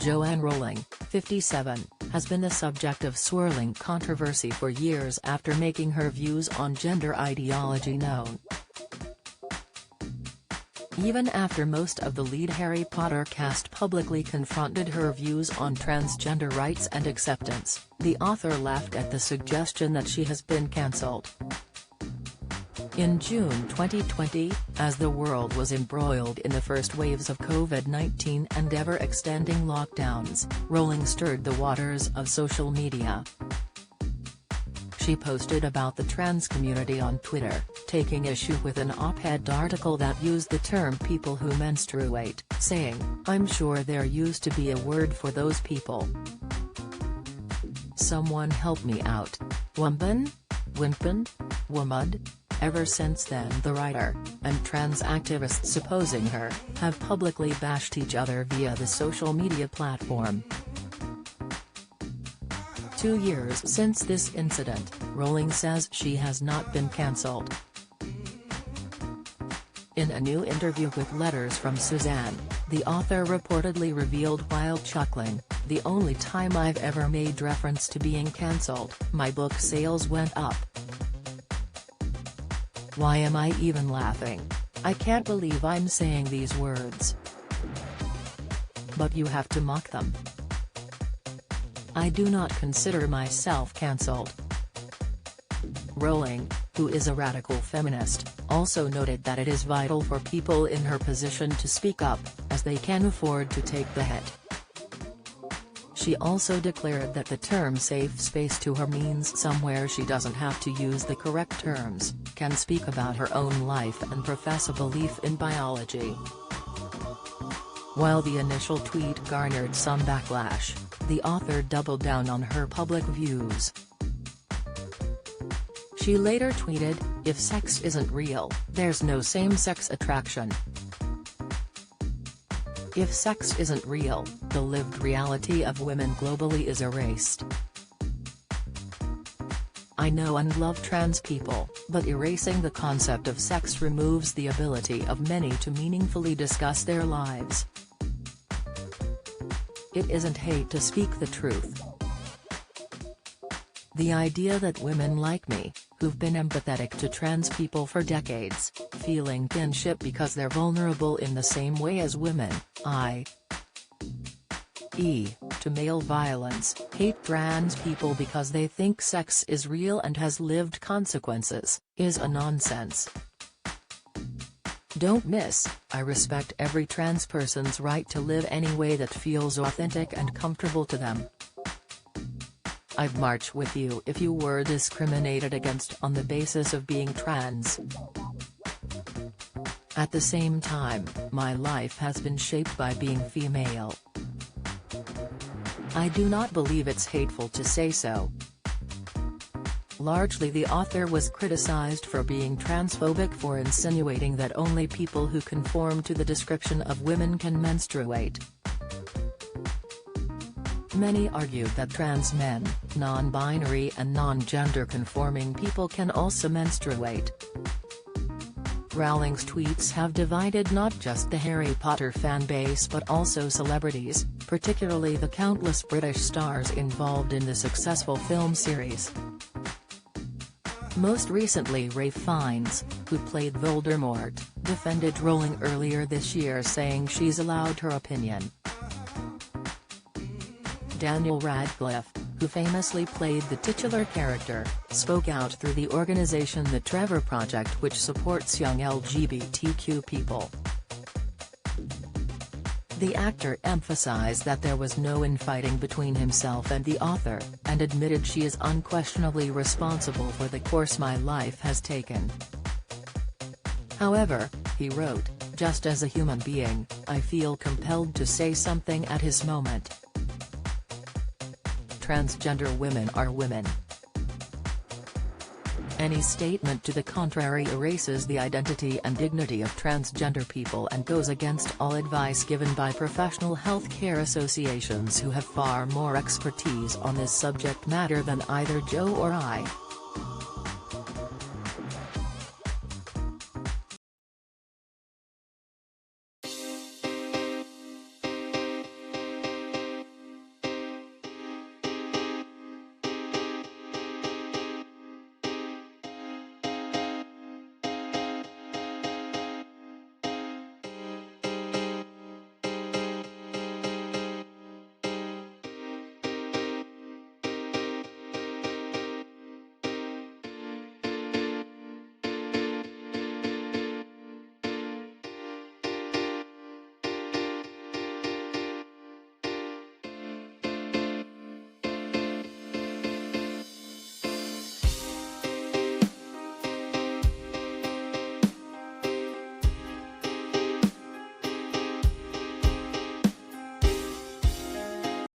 Joanne Rowling, 57, has been the subject of swirling controversy for years after making her views on gender ideology known. Even after most of the lead Harry Potter cast publicly confronted her views on transgender rights and acceptance, the author laughed at the suggestion that she has been cancelled. In June 2020, as the world was embroiled in the first waves of COVID-19 and ever-extending lockdowns, Rowling stirred the waters of social media. She posted about the trans community on Twitter, taking issue with an op-ed article that used the term people who menstruate, saying, "I'm sure there used to be a word for those people. Someone help me out. Wumpen? Wimpen? Wumud?" Ever since then, the writer, and trans activists opposing her, have publicly bashed each other via the social media platform. 2 years since this incident, Rowling says she has not been cancelled. In a new interview with Letters from Suzanne, the author reportedly revealed while chuckling, "The only time I've ever made reference to being cancelled, my book sales went up. Why am I even laughing? I can't believe I'm saying these words. But you have to mock them. I do not consider myself cancelled." Rowling, who is a radical feminist, also noted that it is vital for people in her position to speak up, as they can afford to take the hit. She also declared that the term safe space to her means somewhere she doesn't have to use the correct terms, can speak about her own life and profess a belief in biology. While the initial tweet garnered some backlash, the author doubled down on her public views. She later tweeted, "If sex isn't real, there's no same-sex attraction. If sex isn't real, the lived reality of women globally is erased. I know and love trans people, but erasing the concept of sex removes the ability of many to meaningfully discuss their lives. It isn't hate to speak the truth. The idea that women like me, who've been empathetic to trans people for decades, feeling kinship because they're vulnerable in the same way as women, to male violence, hate trans people because they think sex is real and has lived consequences, is a nonsense. Don't miss, I respect every trans person's right to live any way that feels authentic and comfortable to them. I'd march with you if you were discriminated against on the basis of being trans. At the same time, my life has been shaped by being female. I do not believe it's hateful to say so." Largely, the author was criticized for being transphobic for insinuating that only people who conform to the description of women can menstruate. Many argued that trans men, non-binary and non-gender conforming people can also menstruate. Rowling's tweets have divided not just the Harry Potter fan base but also celebrities, particularly the countless British stars involved in the successful film series. Most recently, Ralph Fiennes, who played Voldemort, defended Rowling earlier this year, saying she's allowed her opinion. Daniel Radcliffe, who famously played the titular character, spoke out through the organization The Trevor Project, which supports young LGBTQ people. The actor emphasized that there was no infighting between himself and the author, and admitted she is unquestionably responsible for the course my life has taken. However, he wrote, "Just as a human being, I feel compelled to say something at his moment. Transgender women are women. Any statement to the contrary erases the identity and dignity of transgender people and goes against all advice given by professional health care associations who have far more expertise on this subject matter than either Joe or I."